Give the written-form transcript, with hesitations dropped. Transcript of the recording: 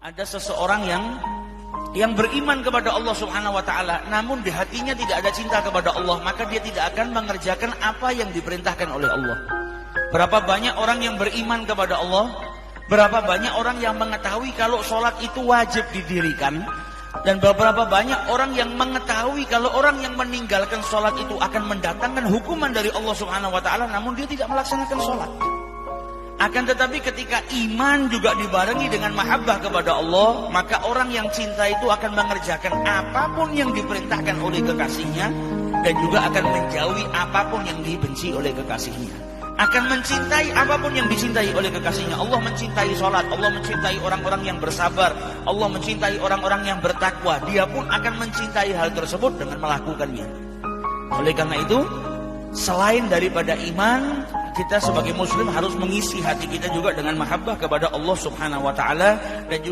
Ada seseorang yang beriman kepada Allah Subhanahu wa taala, namun di hatinya tidak ada cinta kepada Allah, maka dia tidak akan mengerjakan apa yang diperintahkan oleh Allah. Berapa banyak orang yang beriman kepada Allah, berapa banyak orang yang mengetahui kalau sholat itu wajib didirikan, dan beberapa banyak orang yang mengetahui kalau orang yang meninggalkan sholat itu akan mendatangkan hukuman dari Allah Subhanahu wa taala, namun dia tidak melaksanakan sholat. Akan tetapi ketika iman juga dibarengi dengan mahabbah kepada Allah, maka orang yang cinta itu akan mengerjakan apapun yang diperintahkan oleh kekasihnya, dan juga akan menjauhi apapun yang dibenci oleh kekasihnya. Akan mencintai apapun yang dicintai oleh kekasihnya. Allah mencintai sholat, Allah mencintai orang-orang yang bersabar, Allah mencintai orang-orang yang bertakwa. Dia pun akan mencintai hal tersebut dengan melakukannya. Oleh karena itu, selain daripada iman, kita sebagai muslim harus mengisi hati kita juga dengan mahabbah kepada Allah Subhanahu wa taala, dan juga